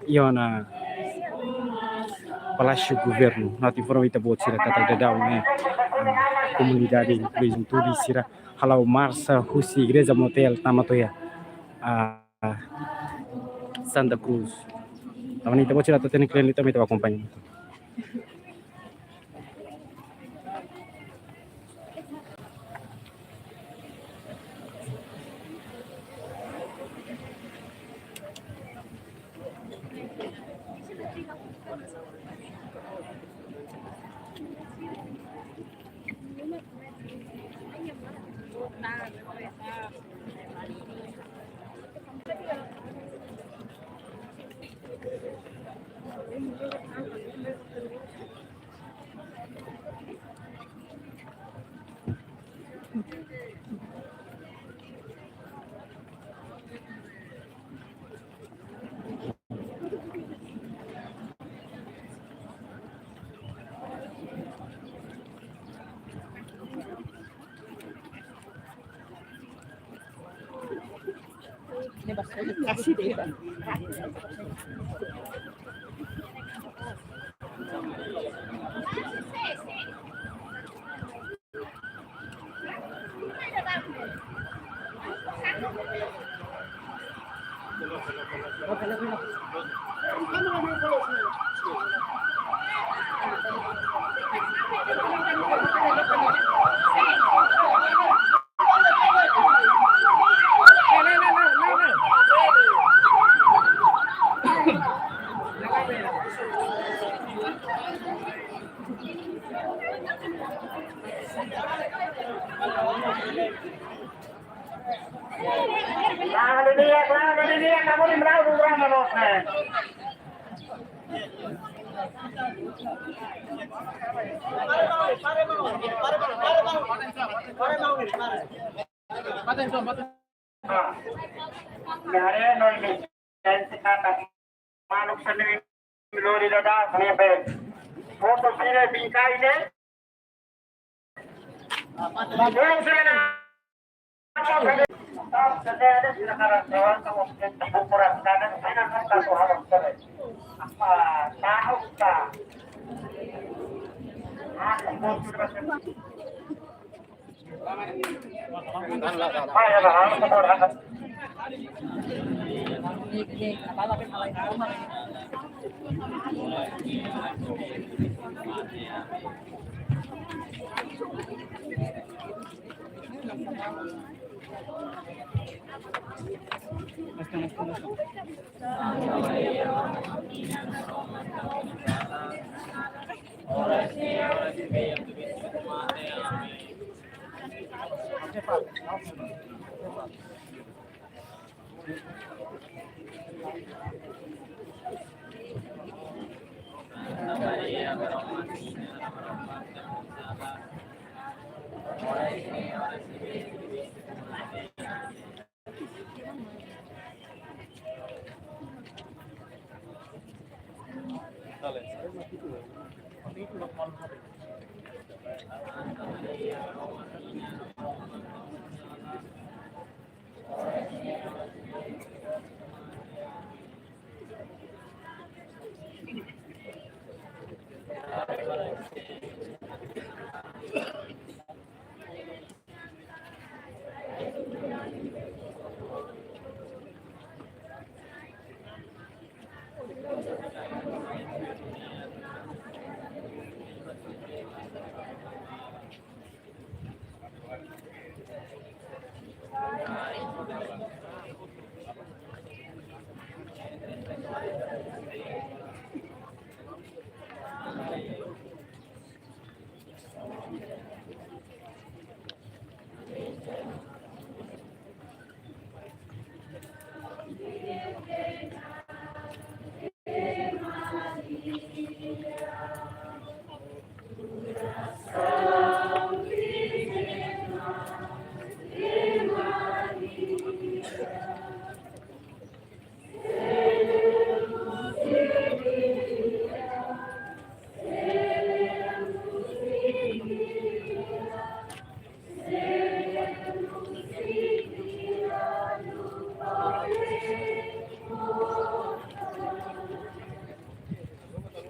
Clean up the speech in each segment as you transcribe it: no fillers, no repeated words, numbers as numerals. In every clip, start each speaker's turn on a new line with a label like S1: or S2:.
S1: io na Palácio Governo, nós informamos que boa tira tata da down né comunidade inclusive tudo sira halau Marsa Husi Igreja Motel Tamatoya a Santa Cruz. Taman itu boa tira tata nem cliente também estava acompanhando.
S2: Manuk sendiri lori dada sampai foto sini bingkai ini. Belum sana. Sebenarnya silakan kawan kamu ibu kurang kanan saya minta Tuhan sekali. Apa tahu tak?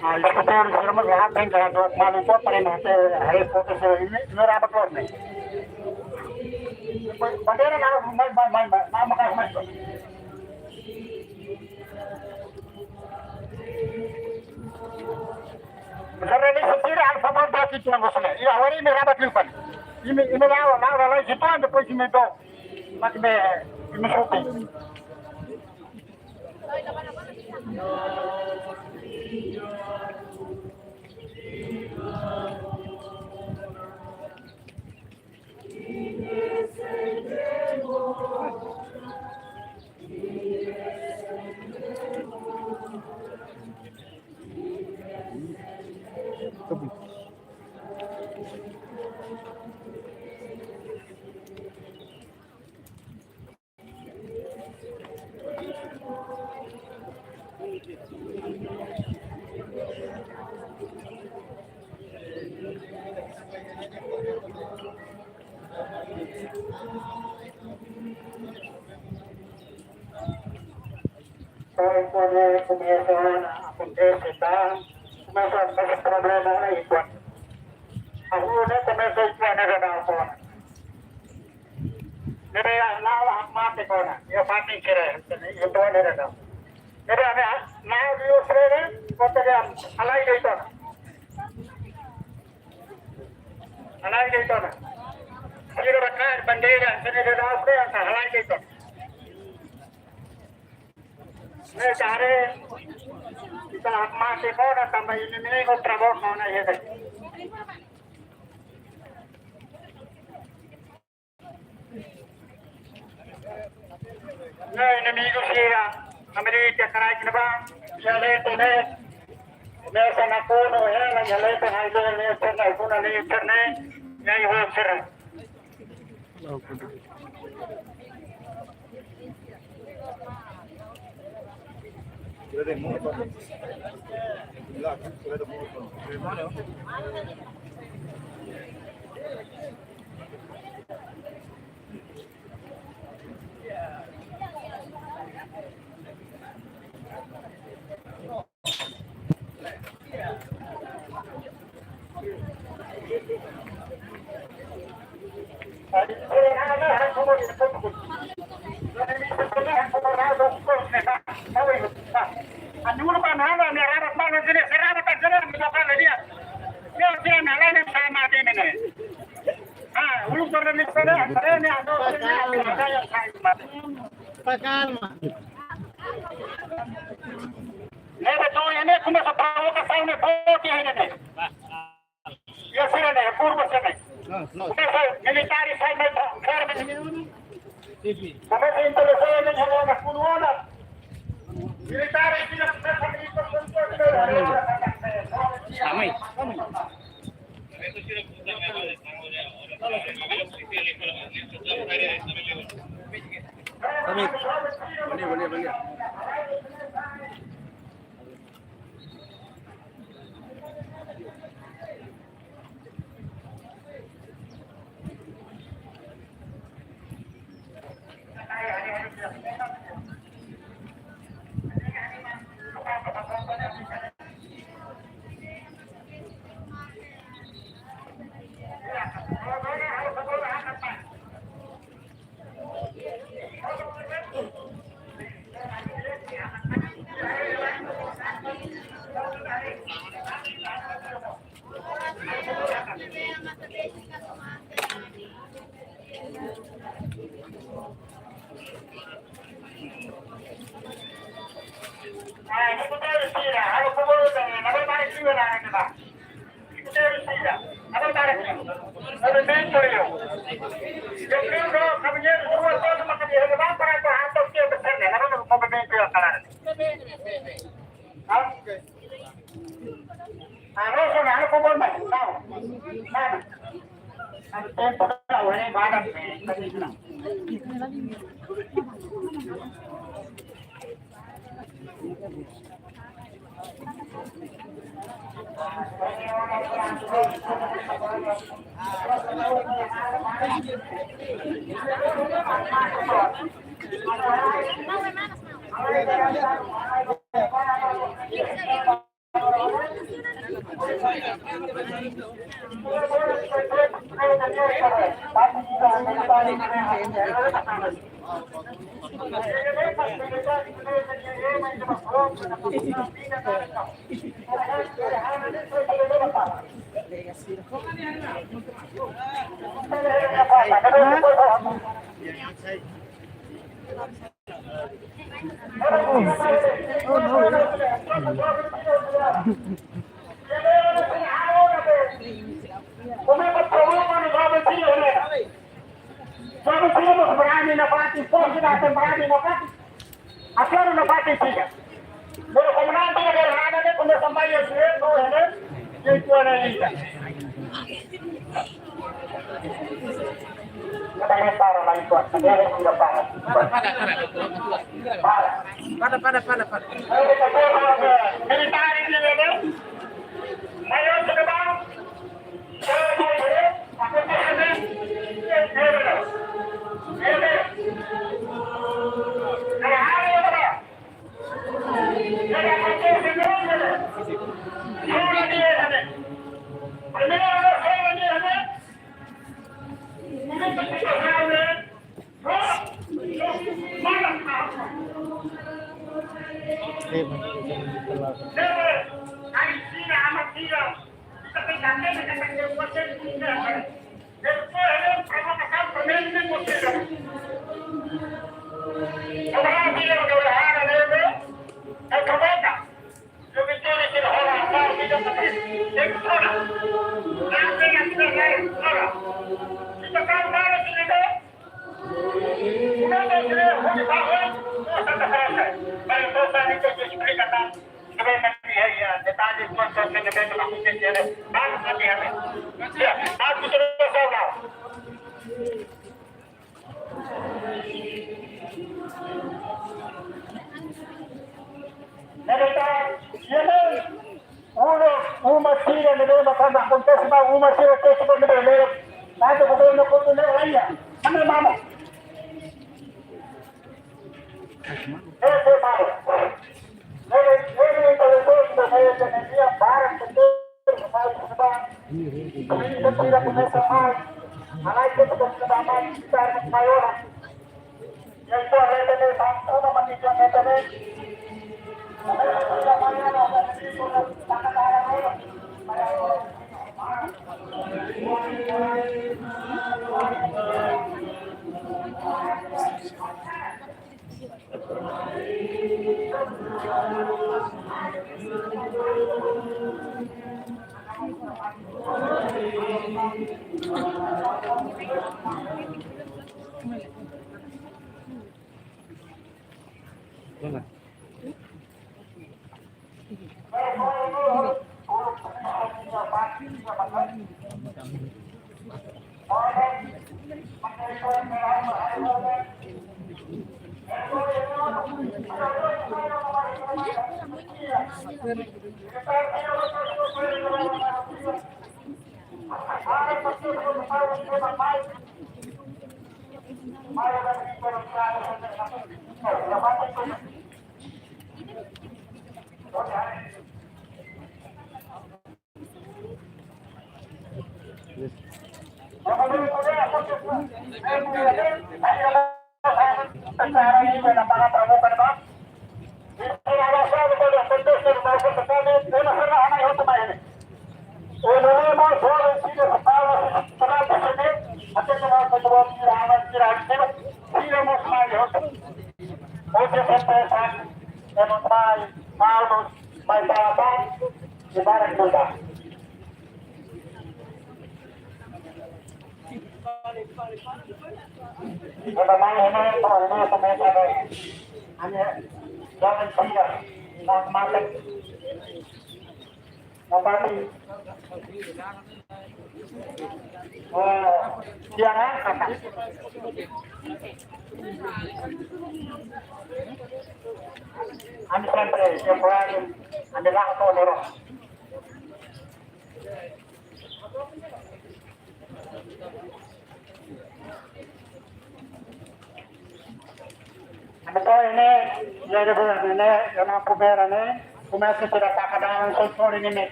S2: Skuter sila mag-lahat ng gagawat malupot pa rin natin hari foto sa inarabat ko na. Bandera na may mamakas. Karena sa tira ang pamanda kito ng gusto na. Iawari may rabat lupan. Imilawa lang siya pa depois simento. Magme imasuti. Pone comienzan a acontecer, comienzan a tener problemas ahí, pues. Algunos comienzan a tener problemas. Mere nawa mate kona, yo mate kere, yo to ne na. Mere na yo frere, kote ga alai gaito. Alai gaito na. Kiro rakar bandera, sene da daste alai gaito. Ne tare kita mate kona tambah ini ko trabajo kona yede. Enemigo siya, Amerika karay na ba? Yalete ne, nesa na kuno na yalete hailo nesa na kuno nesa ne, yay ho sir. Ano pa na nga may rapat man din sa rapat at sa mga kanila. Yung sila nalay na sa natin na. Ulo sa rin sa rin ano kaya
S3: Pakalma.
S2: Nebe to yan kung sa provokação ne poti hen ne. Yo sila ne purbo sa ne.
S3: No.
S2: Military side na karma.
S3: Tipi.
S2: Kami sa interesado na yung mga kunuana. Military sila sa pagkikot
S3: Samay. Boleh.
S2: Berani napati, forse natin berani napati. Asyado napati siya. Pero kung nanti na galahan na kung nasambay yung siya, yung tuwa na nila. Katanya para lang ito. Kaya kung na para. Para. Military nila na. Ngayon sa diba? Ako sa kanya.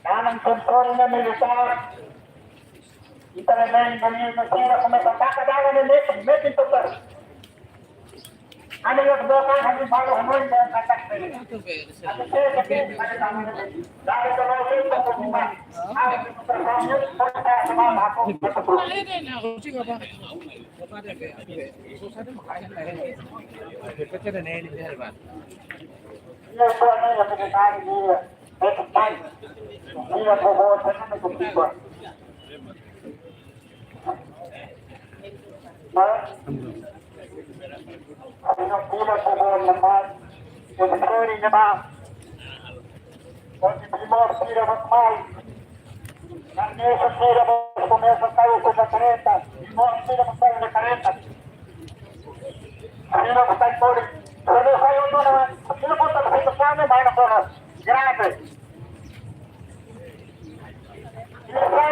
S2: Kanang sensori na militar. Italagay ng ganyan na sira kung may pagkakadalan ng metin to sir. Ano yung dokan, hindi bago hamoy na ang katakbay. At ito, kasi, ano namin na din. Dahil sa mga ito, kung iba, ang trabaho nyo, kung sa mga ako, yung po ano yung pinitari niya, ito tayo. Hindi na bubuot sa namin kung iba. Ang nagkulang po mo naman, yung story niya ba? Kung hindi mo sila magmay, nang nesa sila mo, kumesa tayo sa kareta, hindi mo sila magmay na kareta. Hindi mo tayo po rin. Pero sa'yo ito naman, sino po tayo sa kami, may nakulang. Grabe.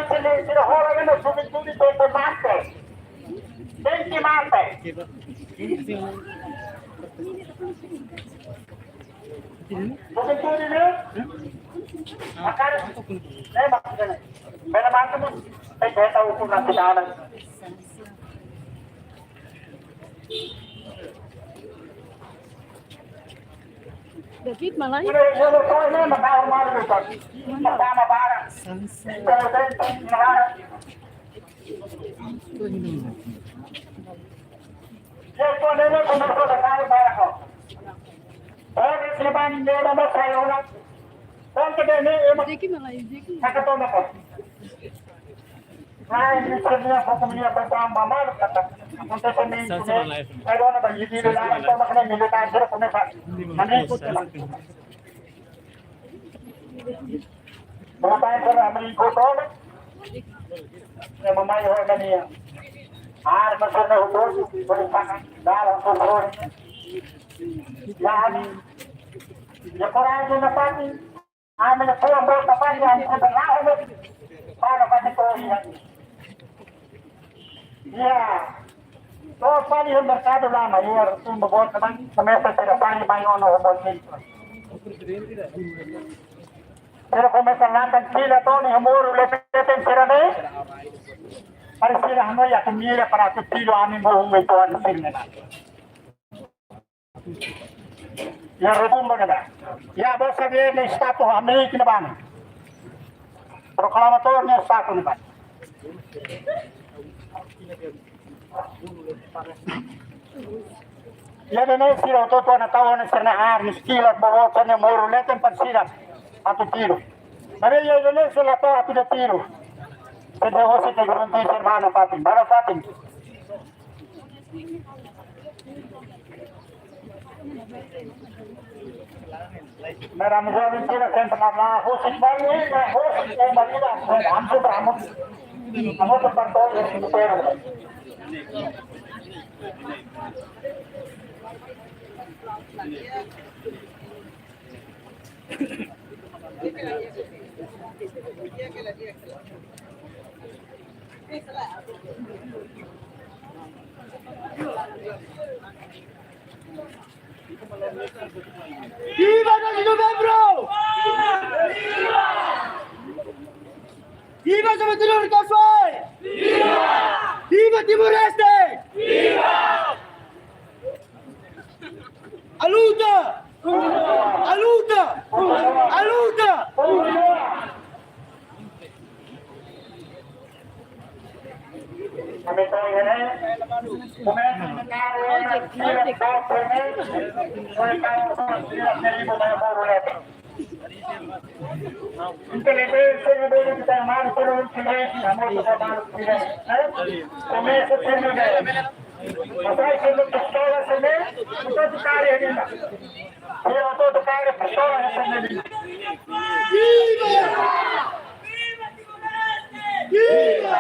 S2: Sila hora nga na, sumit-sumit ito yung mate. 20 mate. Sumit-sumit niyo? Makara. Makara. May naman ito mo. Ay, kaya tao ko na sinanan.
S4: David, malay.
S2: Yung ito na, magkaumari ito. Magkama para. Yung ito na, kung ito na tayo para ko. Pwede sinabanin niyo na mo sa'yo na. Kung ito na,
S4: Jackie, malay. Jackie.
S2: nakatulog ko. Ay, minsan niya, kung kumiya pa sa mamalo, kung sa sabihin ko niya, ay doon na ba, hindi nila ang ito makina, militar sila, kung may manipot sila. Mga tayo sila, maligo to, na mamayo na niya. Masur na hubos, walang pakang, dalang susur. Yan, yung parayan na pati, amin na po ang bota pa niya, ang kubangahan mo, paano ba dito yan? Yeah. So, paano yung merkado lamang? Yung mabuot naman sa mesa sila, paano ba yung hubos nito? Pero kung may sanlantan sila to, ni humuro, lepetin sila na eh. Para sila hanoy, at umira para sa silo amin buong ito ang sila na. Yung rubumbo na ba? Yeah, boss, sabihin na istato, amay kinabahan. Proklamator niya istato na ba? Yan na yung sila, totoo na tawa na sila na arnis, sila, bawot sa niya, muro, letin pa sila, at tiro. Mariya yun na sila to, at tiro. Pwede ko si Tegrun tayo sa hermano patin, para patin. Marami sa rin sila, siyempre mga husik ba yun, husik ay malila, ang sobrang ang otong pantol, yung sinupero.
S3: Viva 9 de novembro! Viva San Antonio del Café! Viva Timor-Leste! A luta! A luta! A luta!
S2: Kami tayo na eh. Kumesa na tao na sila sa permit. Kung tayo sa sila sa libo na yung puro leto. Intelligence na doon kita mahal ko naman sila. Amo sa mahal sila. Kumesa sila na eh. Masay sila pistola sila. Ito tukari nila. Sila ito tukari pistola sila nila.
S3: Viva! Viva!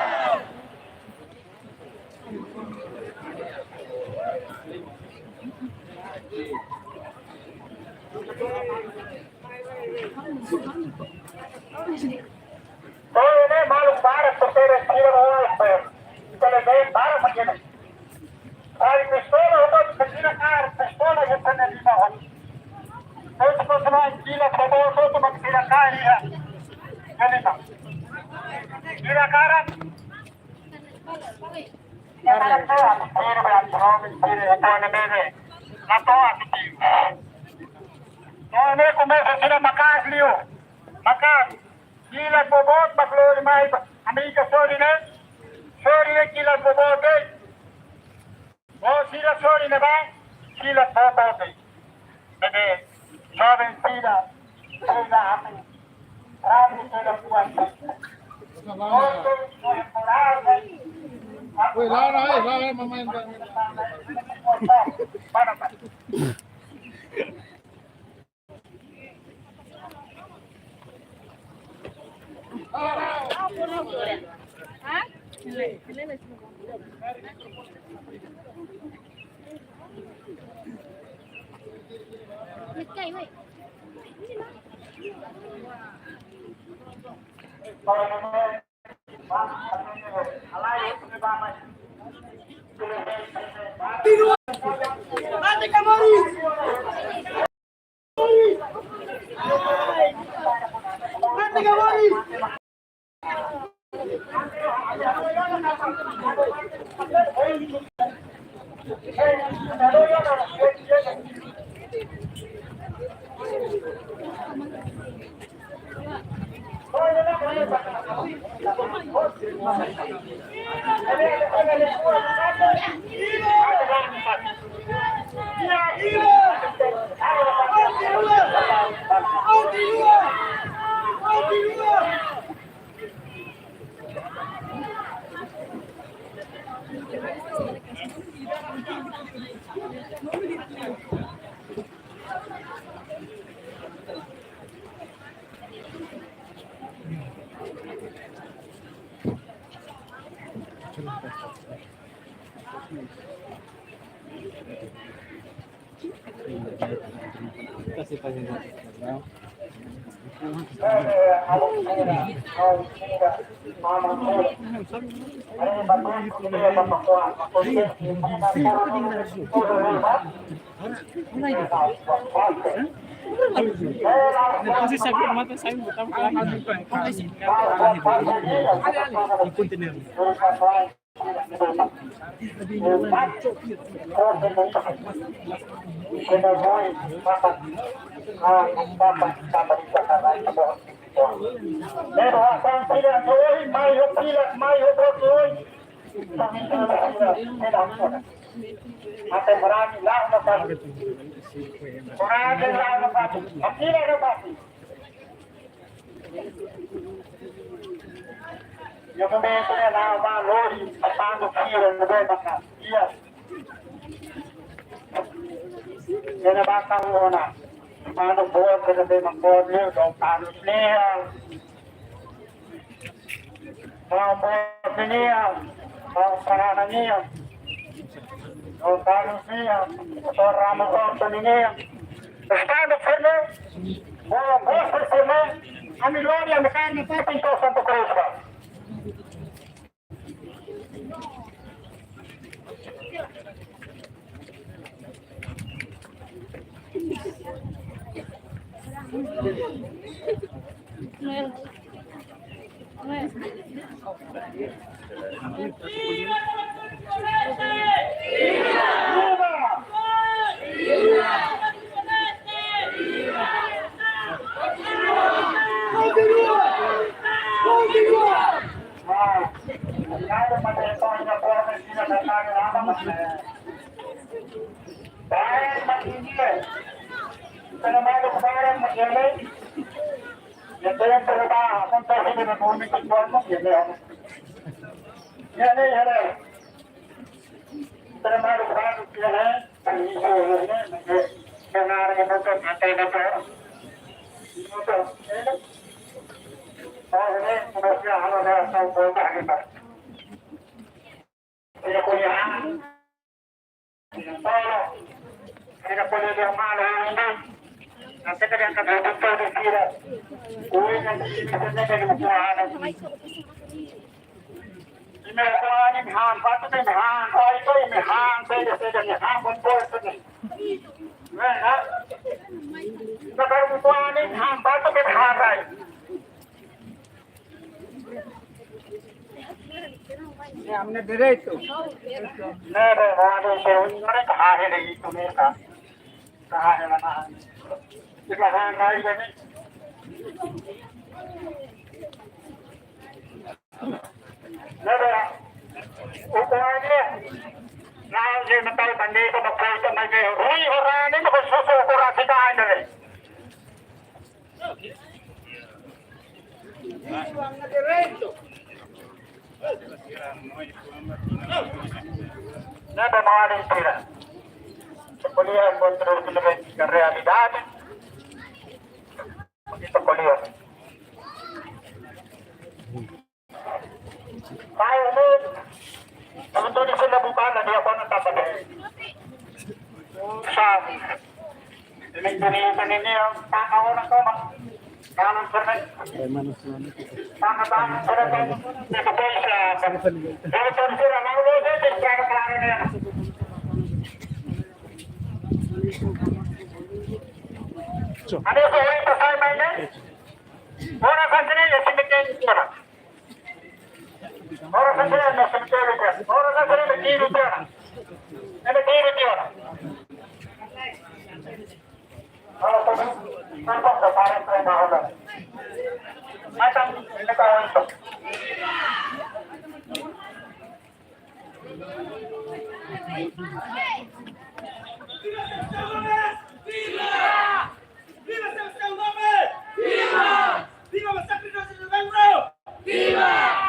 S2: So yun eh, malong barat sa pera sila ng oras pa yun. Talaga yun, barat pa yun eh. Ay, pistola, ito, magsinakar, pistola yung panalinawan. Ito po sa mga sila, sa boso, ito magsinakar niya. ganito. Kinakarat. Kinakarat po, pero ba ang province pero ito na bebe. Nato at team. Noon kumesa sila makasliyo. Makas. Sila bobot maglori may Amerika sorry na. Sorry na sila bobot. Oh sila sorry na ba? Sila bobot. Bebe. Joven sila. Sila api. Rami sila buwan.
S3: Uy, lawan mamain ka.
S4: Ha? Hindi. Hindi na siya. Kay, wait.
S3: Ate Kamaris! Ate Kamaris!
S1: Kasi pag kasi sabi ko mata sabi mo tama ka lang ko ang isip ka ang container
S2: Pero ang sila tuloy, may hupilat, may hubotoy. Ate marami lang na pati. Marami lang na pati. Ang sila na pati. Yung momento niya na mga lori, paano kira na ba baka? Yes. Yan na ba ang una? Paano buwan ka na ba mag-buwan niyo? Paano niya? Mga buwan niya? Mga paranan niya? Paano niya? Ito ramang orto niya? Paano po niya? Buwan po niya? Kami lori ang makarni po ito sa Tukresa.
S4: Noel. Noel.
S3: हमने direito.
S2: Nere, wala siya. Nere, kahahe na ito neta. Kahahe na na. Kahahe na ito. Nere, ukuhan niya. Nahal siya na tayo, bandito, magpulta, may kayo. Huy, oranin mo kung susukura si kahahe na rin.
S3: हमने direito.
S2: Nada mga lintira. Sa kulihan, kontrol ko naman ng realidad. Ito kulihan. Tayo mo, naman sila bukan, hindi ako natabagay. Sa pinagpilihan ninyo, pangkaunang ko, Tangan sir, tangan sir, dito po sa Dr. Sir, ang ulo din, kaya klaro na yan. Ano yung uwi pa sa iba niya? Ora sa sila, yung cemetery ko na. Ora sa sila, yung cemetery ko. Ora sa sila, yung kiro ko na. Yung kiro ko na. Ano po? Tampang sa parang trabaho na. Matang, nagkawan ito.
S3: Viva! Viva seu nome! Viva! Viva o sacrifício de novembro! Viva!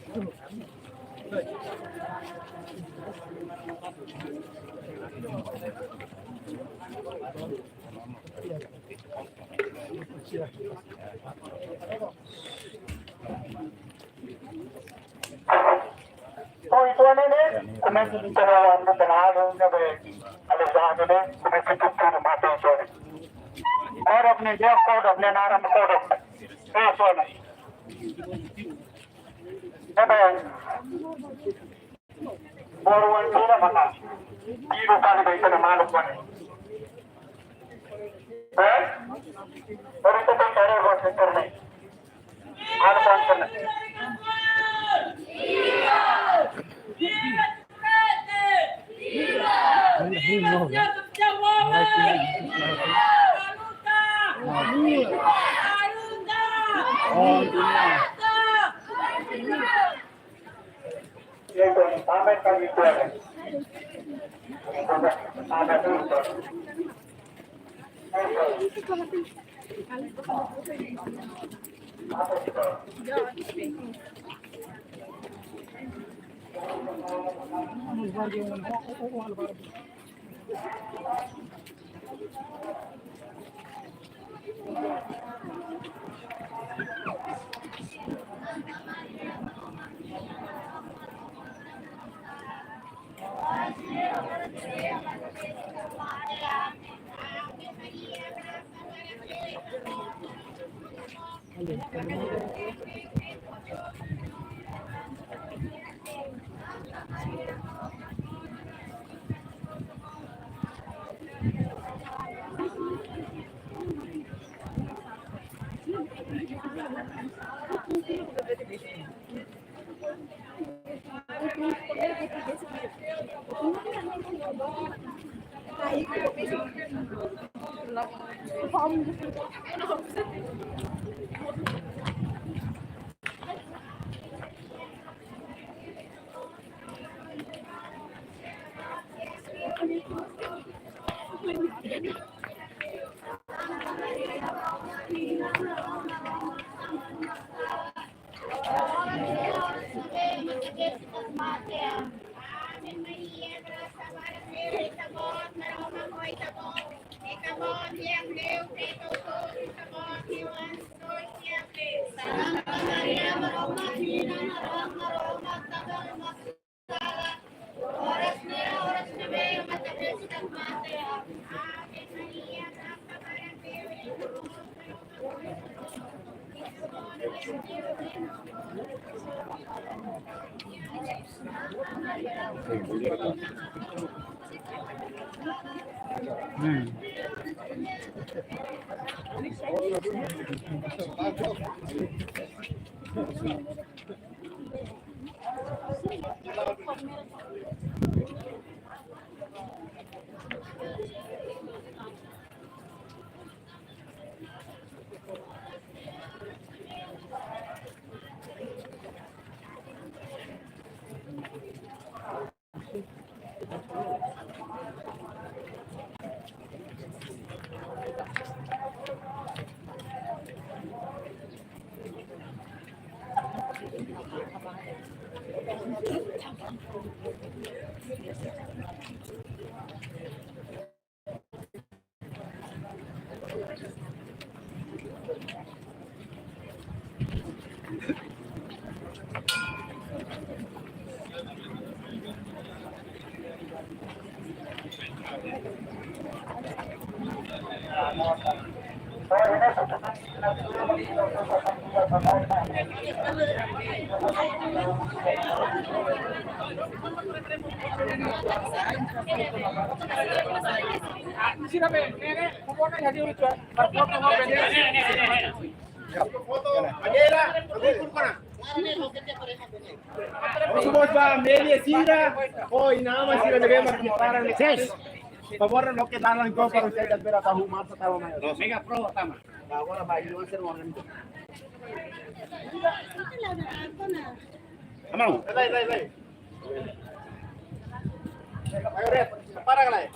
S2: Oh, ituan ini, kemarin bicara pengaruh dari Alexander, kemarin itu mati sorry. Korok nih dia korok nih naram korok. Sorry. Apa? Baruan kita mana? Ibu kali kita nama lupa. Baru itu kan cara buat internet. Ada konsen. Itu sampai kali itu. Ada tuh.
S3: Somos família, Sira. Oi, não, mas Sira deve participar no Por favor, no quedaran ko para ustedes ver hasta humar sa tao na yun. Mega pro, tama. Agora vai, não ser um Amau. Lai. Ayo, Red. Para ka lai.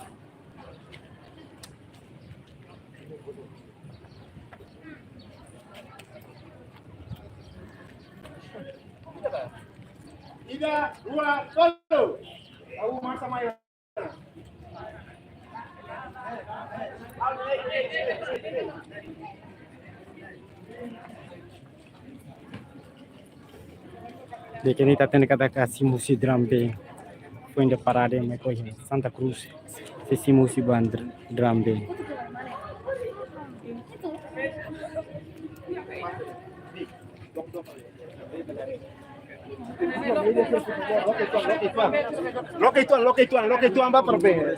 S3: 3, 2, 1. Tahu Marsa Mayor.
S1: देखिए नहीं ताते ने kata kasih musi drum band. Foi ainda parada em coisa Santa Cruz. Se musi band drum band.
S3: Lo que tuan va per bene.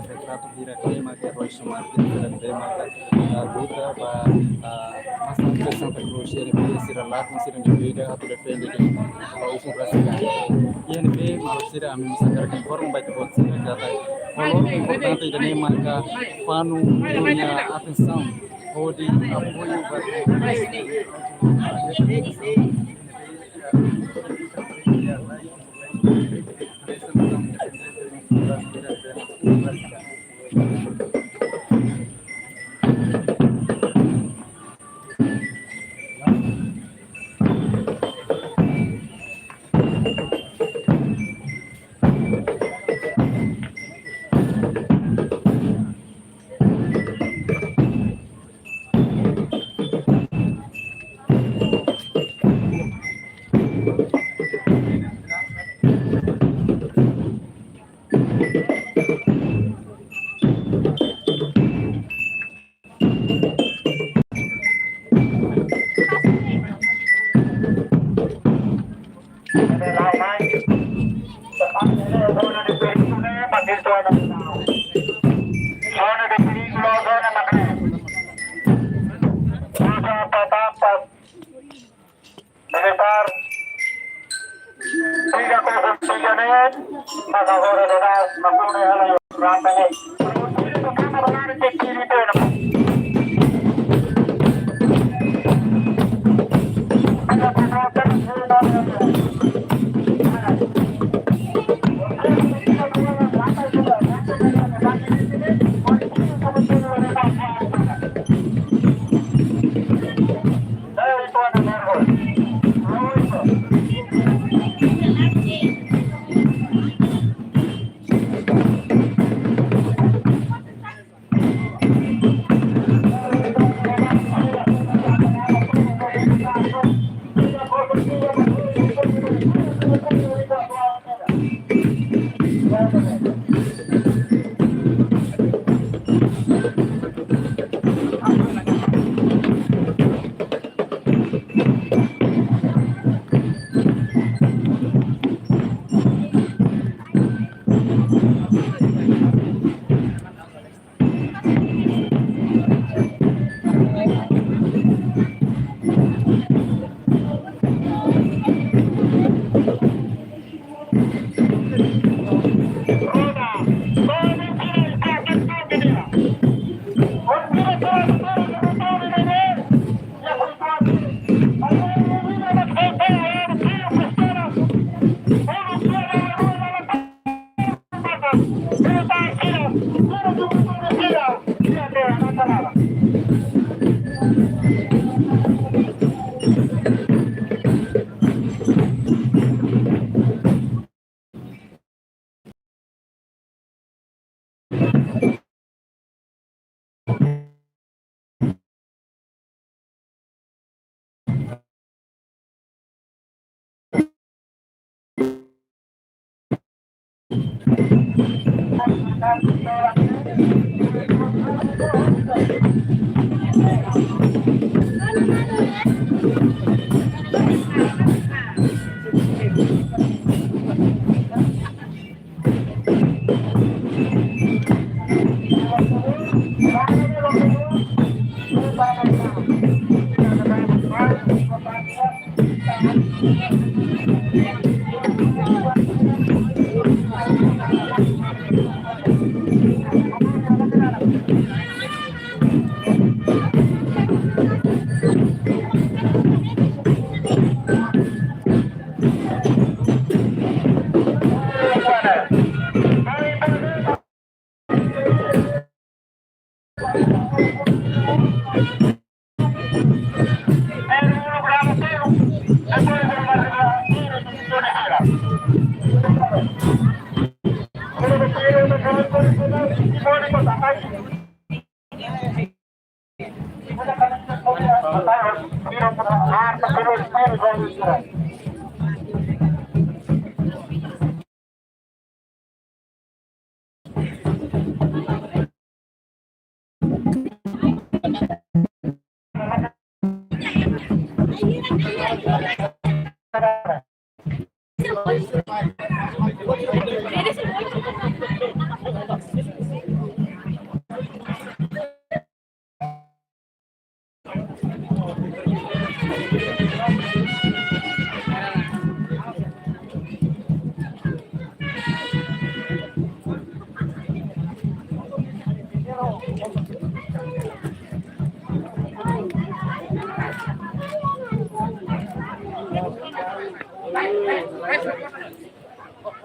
S1: retrato dira tema que Royce Martin será tema luta para masa de Santa Cruz e ele será lá com será de vida a defender o isso brasileiro e ele mau será a mim sacar que forma baita pode ser kata valor importante da nema ka panu punya atenção ou de apoio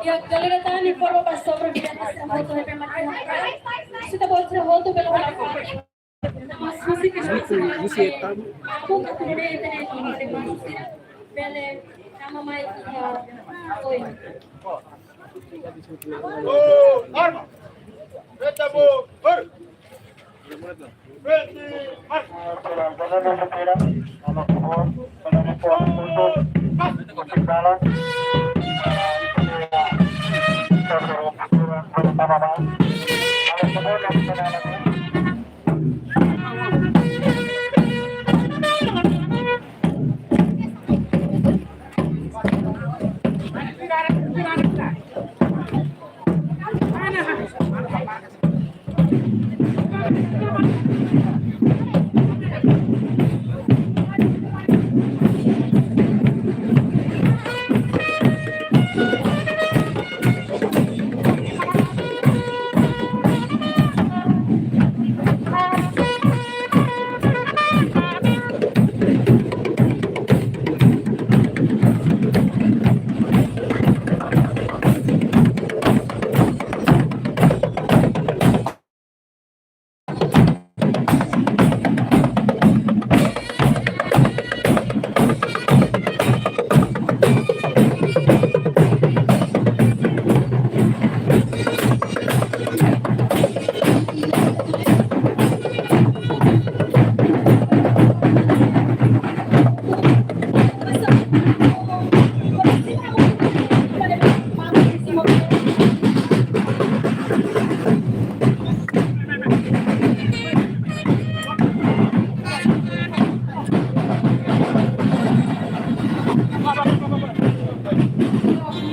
S5: E a galera tá ali por passou para vir essa moto aí para maquinar. Você tá botando volta pelo lado. Mas você que já você tá com a direita né pele sama mai oi
S3: Arma! Preta, boa!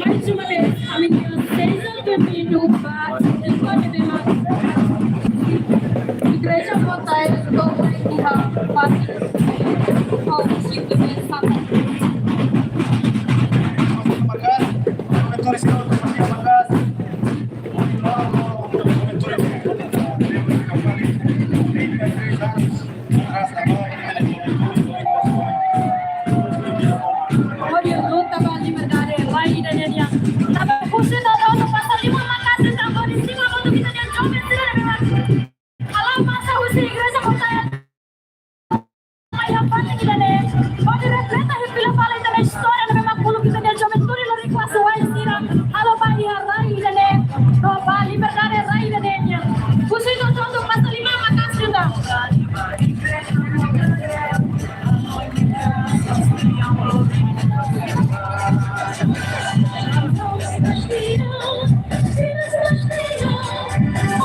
S5: mais uma vez a menina 6 anos no bar pode ver mais igreja botar eles do e parte ao tipo de história na mesma culo que tem de aventura e classe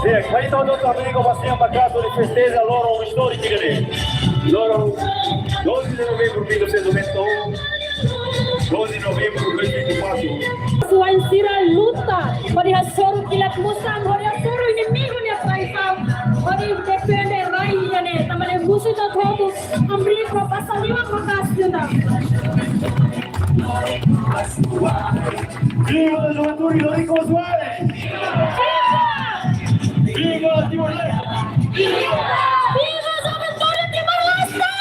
S2: Aí todos os amigos passeiam para casa de festeja loro histórico dele. Loro 12 de novembro de 1991, 12 de novembro de 2024.
S5: Suai sira luta, pada suruh kilat musam, pada suruh inimigo ni paisau, pada defender raia ni, tamane musuh tak tahu, ambil pasal lima makas juga.
S2: Viva a juventude Lorico Soares! Viva Timor-Leste!
S5: Viva a juventude Timor-Leste!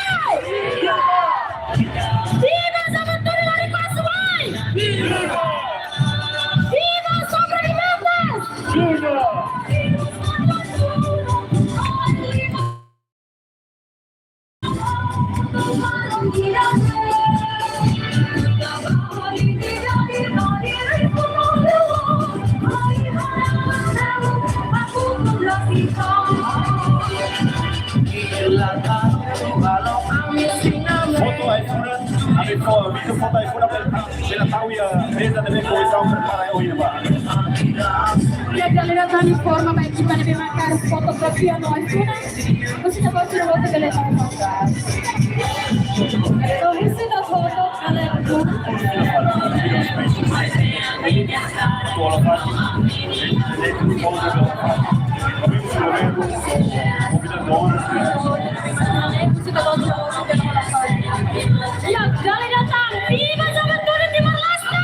S5: Viva a juventude Lorico Soares! Viva os sobreviventes!
S2: Viva! Foto aí fora, a vídeo foto aí fora pela tal e a mesa deve começar a preparar hoje, vai.
S5: E a galera tá em forma, vai equipa deve marcar fotografia no iPhone. Você pode tirar outra beleza. Então, você dá foto, galera. E a galera tá viva a juventude Timor-Leste!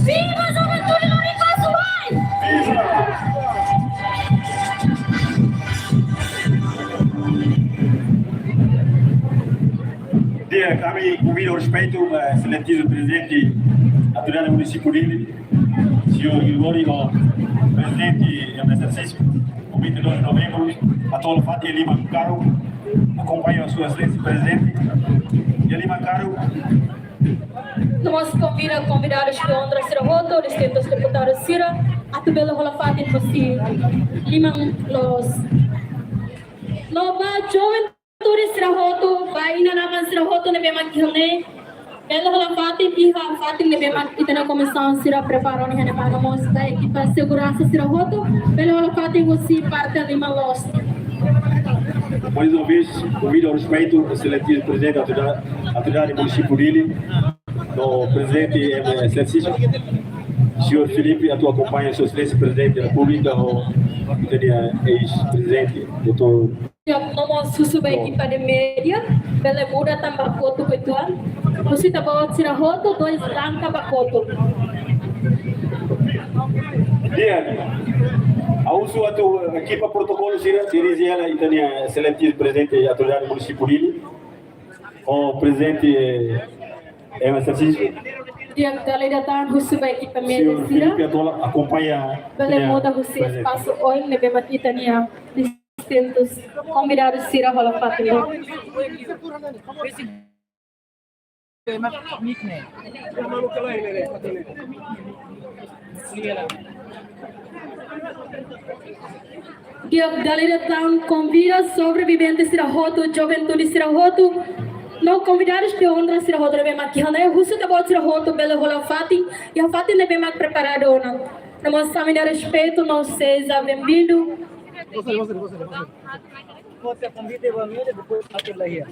S5: Viva a juventude Lorico Soares!
S2: Dia, kami convido ao respeito o excelentíssimo presidente da autoridade do município dele, senhor Gregório, presidente em exercício, o 22 de novembro, a toda a Fátia Lima Caro, acompanha a sua excelência presidente, e Lima Caro.
S5: Nós convidados de Ondra Sira Roto, distintos deputados Sira, a tubela Holafati Fosi, Limang Los. Loba Juventude Sira Roto, Baina Naman Sira Roto, Nebe Maghilne, Bela Holafati, Iha Fati, Nebe Mag, Itana Comissão Sira preparou, Nebe Magamos, da equipa Segurança Sira Roto, Bela Holafati Fosi, parte Limang Los.
S2: Mais uma vez, convido ao respeito o excelentíssimo presidente da autoridade do município dele, o presidente em exercício, senhor Felipe, a tua acompanha, seu excelência presidente da República, o ex-presidente, doutor.
S5: Nomor susu bagi pada media, bela muda tambah foto ketuan, mesti tambah Sira Roto, 2 langkah pak foto.
S2: Dia, a uso a tua equipa protocolo dirige ela e tem excelentíssimo presidente da autoridade do município dele, o presidente em exercício.
S5: Dia kali datang khusus bagi pemedia
S2: Senhor
S5: Sira,
S2: Felipe, a tua acompanha.
S5: bela muda khusus espaço oil nebe kita nia distintos convidados Sira Holafati. Dia galera datang convida sobreviventes Sira Roto, juventude Sira Roto, não convidados de Ondra Sira Roto nebe maquihana, russo da Sira Roto, bela Holafati, e a Fati nebe mag preparado não. Nós também respeito, não seja bem-vindo.
S3: Você convida a família depois para lá here.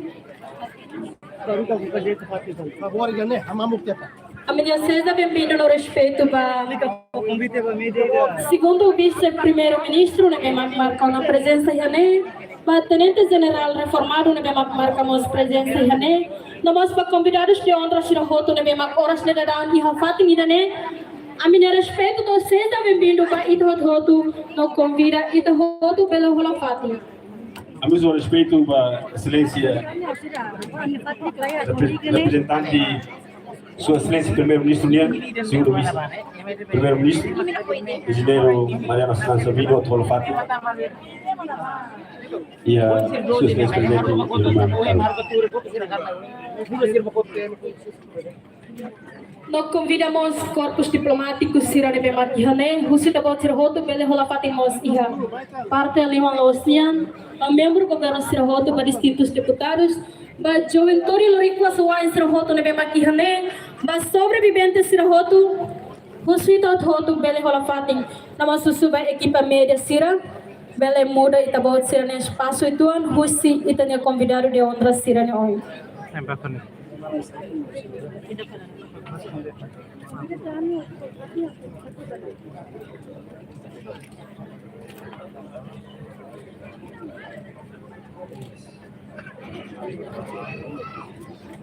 S3: Baru kau kerja tempat itu. Favor jangan, amamuk tiapa.
S5: A minha seja bem-vindo no respeito para
S3: Convida a família.
S5: segundo o vice-primeiro-ministro, nebe mag marcar na presença Yane, para tenente general reformado nebe mag marcamos presença Yane. Nós para convidados de Ondra Sira Roto nebe mag horas de dar e Hafati Nidane. A minha respeito, não seja bem-vindo para Itohoto, não convida Itohoto pelo Holafati.
S2: A mesmo respeito a excelência representante, sua excelência primeiro-ministro senhor vice-primeiro-ministro, engenheiro Mariano Santos Savino, Holafati, e a sua excelência presidente
S5: Nós convidamos corpos diplomáticos Sira de Bematihane, Rusi da Sira Roto, Bele Holafati Mos Iha, parte Lima Losian, membro do governo Sira Roto, para distintos deputados, para juventude Lorico Soares Sira Roto de Bematihane, para sobreviventes Sira Roto, Husito hotu bele hola fating nama susuba equipa média sira bele muda ita bot sira ne espaço ituan husi ita ne convidado de outra sira ne oi.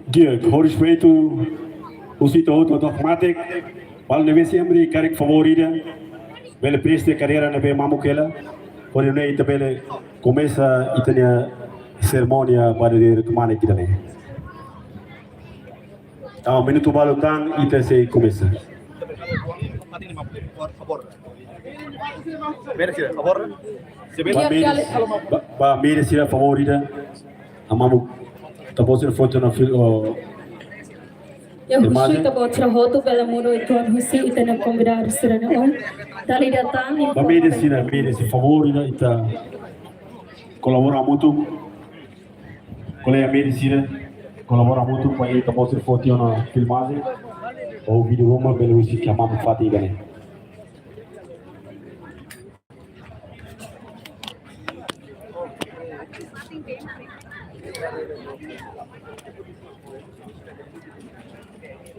S6: Dia, com respeito, o sítio automático, para não sempre carrega favorita, bela presta carreira na bem mamukela, quando não é bela começa a ter a cerimônia para ir kemana kita ni. Minuto baru tang kita se começa. Ba merecida favorita, amamos tapos el foto na fil
S5: Ya husi ita bot sira hotu bele muda ituan husi ita ne convidado sira ne oi. Dali datang
S6: ba merecida favorita ita colabora muito colega merecida colabora muito para ir tapos el foto na filmagem ou vídeo uma belo husi que amamos fatiga né.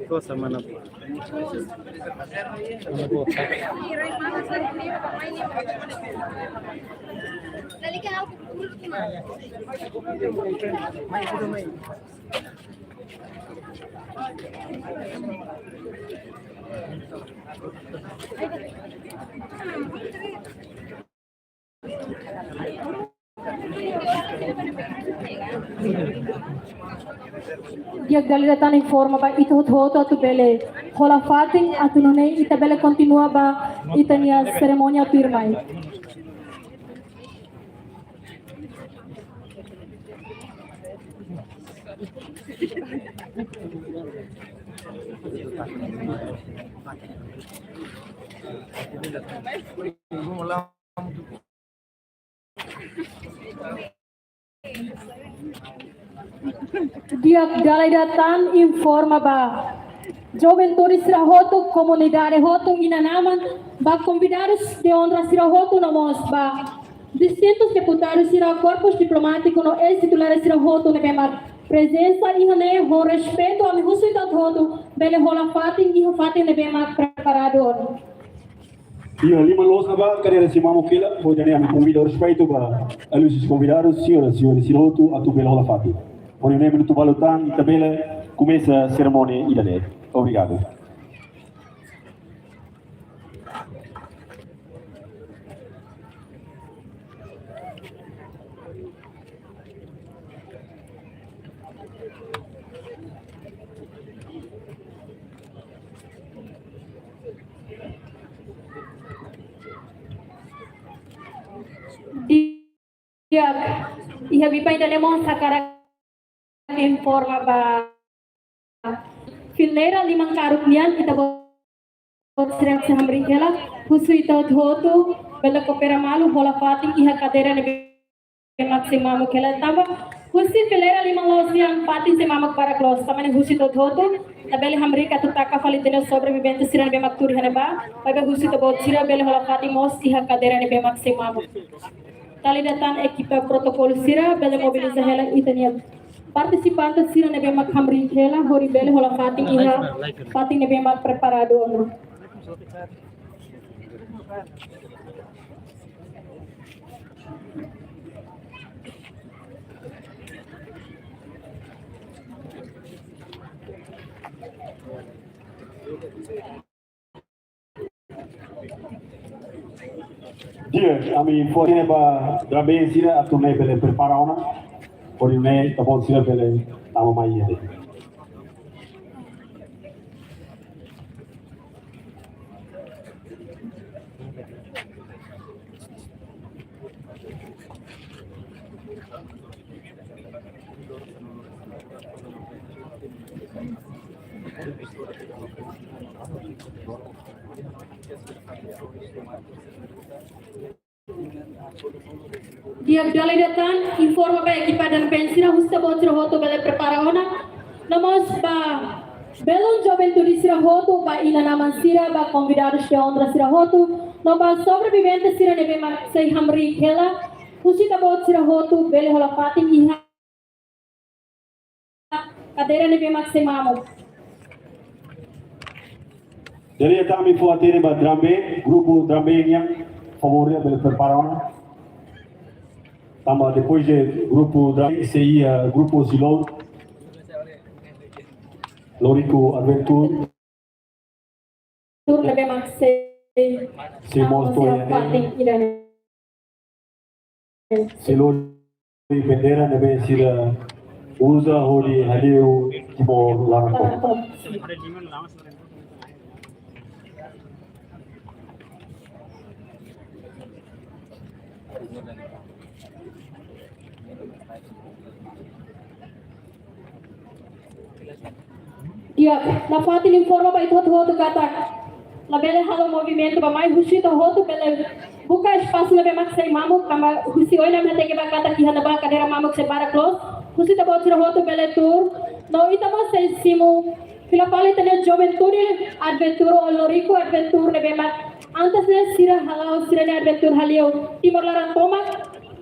S1: Cosa mana
S5: dia galera tá em forma ba ito hoto atu bele hola fating atu none ita bele continua ba itania ceremonia firmai. Dia galera datang informa ba Juventude Sirahoto, comunidade Hoto Inanaman, ba convidados de honra Sirahoto namos ba distintos deputados Sira corpos diplomáticos no ex-titular Sirahoto nebemar presença e né com respeito a meu cidadão Hoto bele rola fatin e fatin nebemar preparador.
S6: Dia lima los ba carreira si mamo kila vou dar a convidar respeito ba alunos convidados senhora Siroto atu bele rola fatin. Quando nem minuto balutan e tabela começa a cerimônia idale. Obrigado.
S5: Dia ia bipai dalam sakara informa ba fileira limang karunian kita buat serang sehambring kela husu ita hotu bela kopera malu hola fati iha kadera nebe maksimamu kela tamba husi fileira limang losian fati se mamak para klos tamane husi ita hotu tabeli hambring katu taka falitena sobrevivente siran be makturi haneba babe husi ita buat sira bela hola fati mos iha kadera nebe maksimamu tali datang ekipa protokol sira bela mobiliza hela itania participantes sira nebe mak hamri hela hori bele hola fating iha fating nebe mak preparado
S6: Dia, kami forne ba drabe sira atu nei bele preparona. Por ini tapos sila bele tama mai ade.
S5: Dia dalai datang informa ba ekipa dan pensira husta botro hoto bele preparaona namos ba Belo Juventude Sirahoto, ba inanaman sira, ba convidados de honra Sirahoto, no ba sobrevivente sira nebe maksay hamri kela, husita bot Sirahoto, bele hola fating iha, cadeira nebe maksay mamo.
S6: Dari kami fuatere ba drambe, grupo drambe yang favorito pela preparação. Tama depois de grupo drambe, sei grupo Silon, Lorico Adventure,
S5: Tur nebe maksay,
S6: si mosto ya
S5: fating irane.
S6: Silon bendera nebe sira usa holi haliu tipo larang.
S5: Dia, na fatin informa ba ito hoto kata. La bele halo movimento ba mai husito hoto bele buka espaço na be maksay mamuk kama husi oi na mete ke ba kata ki hana ba kadera mamuk se para close. Husi ta botira hoto bele tour. No ita ba se simu Filapali tene Juventude Adventure o Lorico Adventure ne be mak. Antes de sira halao sira ne Adventure halio Timor Laran Tomak.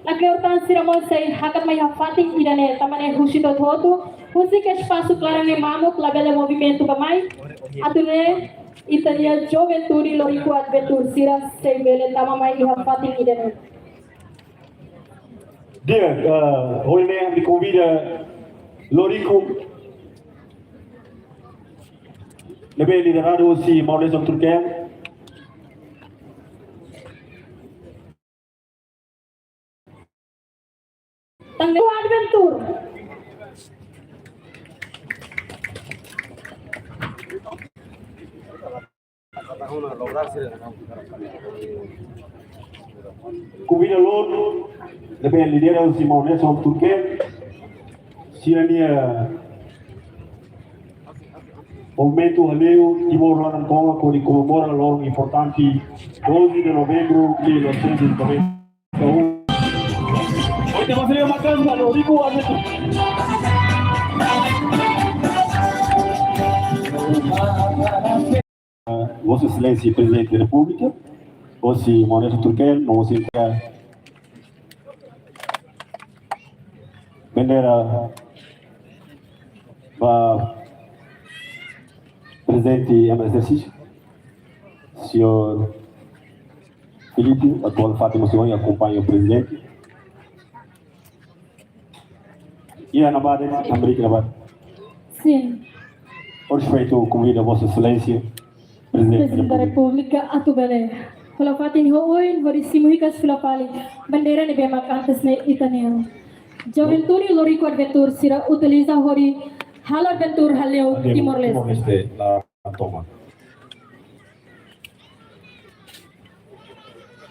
S5: La cleortan sira mo se hakat mai hafating idane tamane husito hoto. Husi ke espaço claramente mamuk la bele movimento ba mai. Atune Italia Juventude Lorico Adventure sira se bele tamamai hafating idane.
S6: Dia, hoje mesmo me convida Lorico, lebih liderado si Maurizio Turquia.
S5: Tanggal Adventure.
S6: Convida Loro, lebih liderado si Maurizio Turquia. Sirania movimento Haleu Timor Laran Tonga que comemora loro importante 12 de novembro de 1991. Hoy te vas a matar a Lorico Vossa Excelência Presidente da República, Vossa Maurício Turquel, não você bendera para Presidente em exercício, Senhor Felipe, atual Fátima Senhor, acompanha o Presidente. E a Nabade, América Nabade.
S5: Sim.
S6: Por respeito, convido a Vossa Excelência, Presidente
S5: da República, atubele. Kalau fatin hoin, horisimu hikas Filapali, bandera ni bema kantas ne itaneo. Juventude Lorico Adventure sira utiliza hori hal Adventure haleu Timor Leste.
S6: Toma.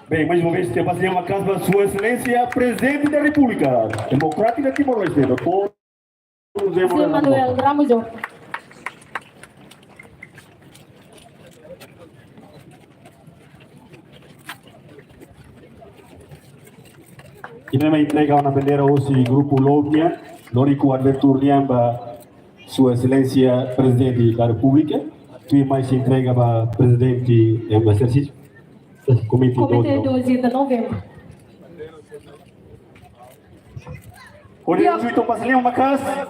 S6: Bem, mais uma vez, temos uma casa para Sua Excelência, Presidente da República Democrática de Timor-Leste, Dr.
S5: José Manuel Ramujo.
S6: E também entrega uma bandeira ao grupo Lobnia, Lorico Adventure para Sua Excelência, Presidente da República. Tu mais entrega para Presidente em exercício. Comitê
S5: 12 de novembro.
S6: Olha, o Juiz Passalinha, uma casa.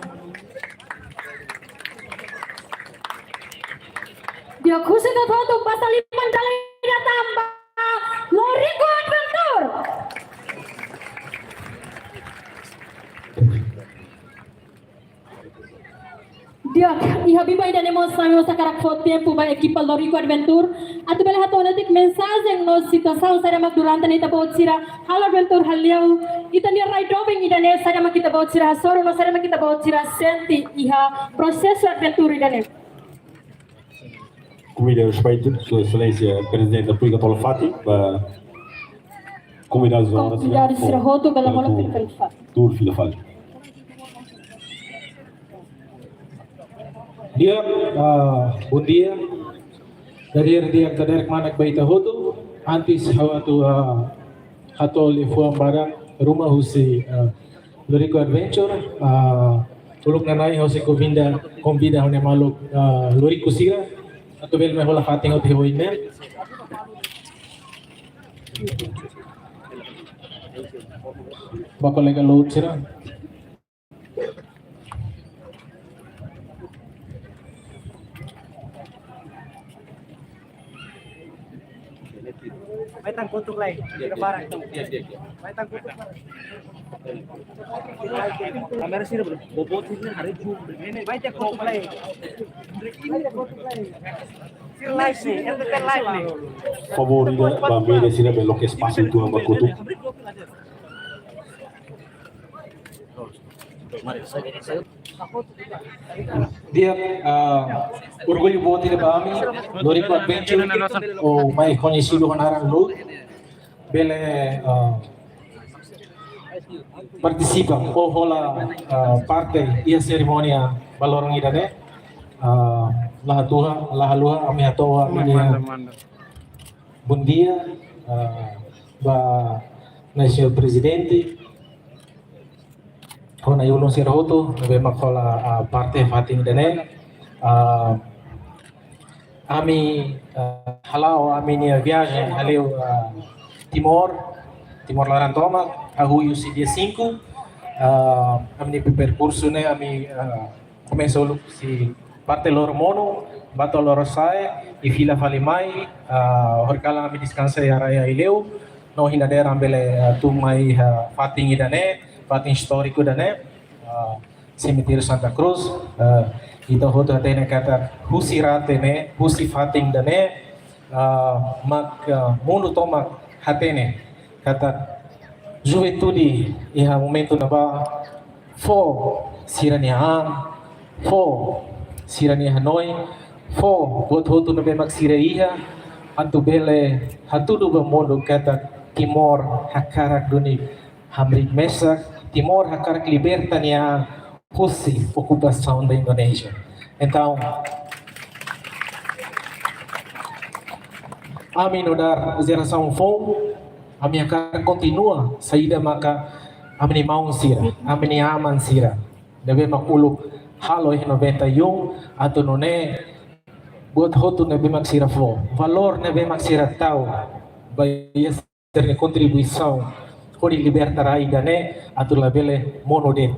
S5: Dia khusus itu pasal 5 kali tambah Lorico Adventure. Dia ihabiba ida nemo sami sa karakot tempo ba equipa Lorico Adventure atu bela hato natik mensagem no situação sa mak durante nita bot sira hal Adventure haliau ita ni right driving ida ne sa mak kita bot sira soro no sa mak kita bot sira senti iha processo Adventure ida ne
S6: Convido a respeito, Sua Excelência, Presidente da República Paulo Fati, para convidar os honras.
S5: Convidar sira hoto bela mola Filipal.
S6: Tour Filipal.
S7: Dia, bom dia. Dari dia kadar manak baita hoto, antis hawa tu hatol ifuam barang rumah husi Lorico Adventure, uluk nanai hose convida hone maluk lori kusira atau bel me hola fating ot hewoine ba kolega laut sira
S1: May tangkutok lay. Barang itu. May tangkutok. Kamera sih bro. Bobot sih hari itu. Ini may tangkutok lay. Sir live nih, itu kan live nih.
S6: Favorita bambini sila bello che spazio tu amba kutu.
S7: dia orgulho buat dia kami lori ku adventure o mai conhecido honaran lu bele participa o hola parte ia ceremonia balorong idane lahaluha ami atoa minia bundia ba national presidente Kona yulong si Roto, nabe makola parte fating dane. Ami halau ami nia viagem haleu Timor Larantoma, ahuyu si dia 5. Ami ni percurso ne ami começou si parte lor mono, bato lor sai, e fila falimai, horkala ami descansa ya raya ileu, no hinadera ambele tumai fating idane. Fating histórico da cemitério Santa Cruz então hoto atene kata husirate ne husi fating da mak mundo toma hatene kata juventude iha momento na ba fo sirania fo sirania Hanoi fo hoto na be mak sira iha antu bele hatudu ba mundo kata Timor hakarak duni hamrik mesak Timor hakarak liberta niya husi ocupação da Indonésia. Então, amin odar geração fom, amin hakarak continua saída maka amin maung sira, amin aman sira. Deve makuluk halo 91 atau none buat hotu nebe maksira fom. Valor nebe maksira tau, bayar ter contribuição Kori libertar ainda atau labele monoden.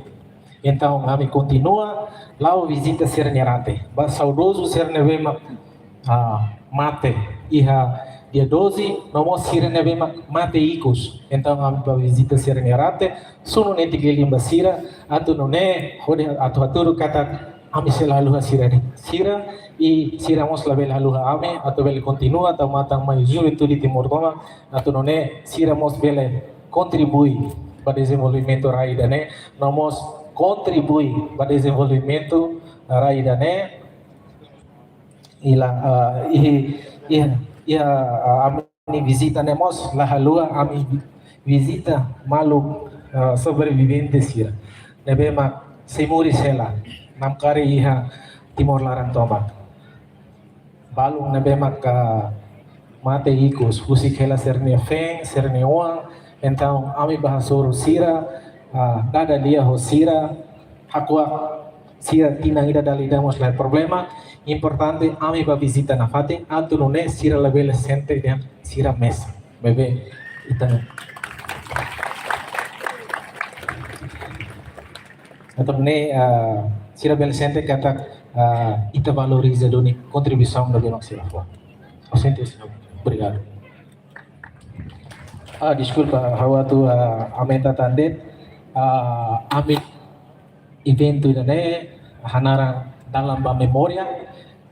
S7: Então, kami continua lá visita Sernerate. Ba saudoso Sernevema mate iha dia 12 nomos Sernevema mate ikos. Então, kami visita Sernerate sunu neti gelimba sira atau none hode atau aturu kata kami selalu sira e siramos label haluha ame atau bele continua atau matang mai itu di Timor Toma atau none siramos bele contribui para o desenvolvimento raidane, nós contribui para o desenvolvimento raidane, ami visita nemos la halua ami visita malu sobreviventes sira, nebe mak semuri sela, nam kari iha Timor Larantoma, balung nebe mak mate ikos, husi kela serne feng, serne uang. Então, ami bahasoro sira, dada dia ho sira, hakwa sira tinang ida dalida mos lain problema. Importante ami ba visita na fating atau nune sira label sente dan sira mesa. Bebe ita. Atau ne sira bel sente kata ita valoriza doni contribuição da maksira fo. Sente obrigado. Desculpa, hawa tu amenta tandet amit evento idane hanara dalam ba memoria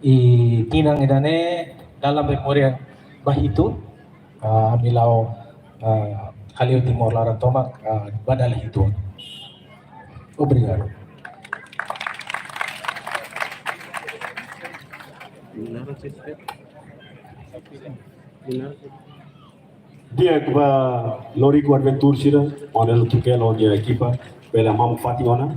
S7: e tinang idane dalam memoria bahitu milau Haleu Timor Larantoma badal hitu. Obrigado.
S6: Dia que va lori ku adventure sira, onel tu ke lo dia equipa, bela mam fationa.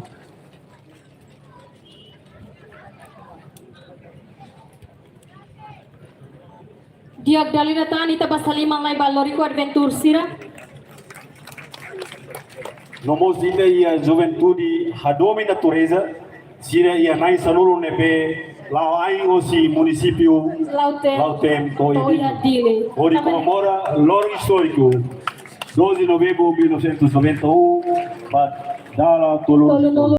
S5: Diag dalina tani tabasalimang may balori ko adventure sira.
S6: Nomos ida ia juventude hadomi natureza, Sira ia nai sanuru nepe lao aingo si município Lautem Toiadile. Ori comemora loro histórico 12 de novembro de 1991 para dar a Tolu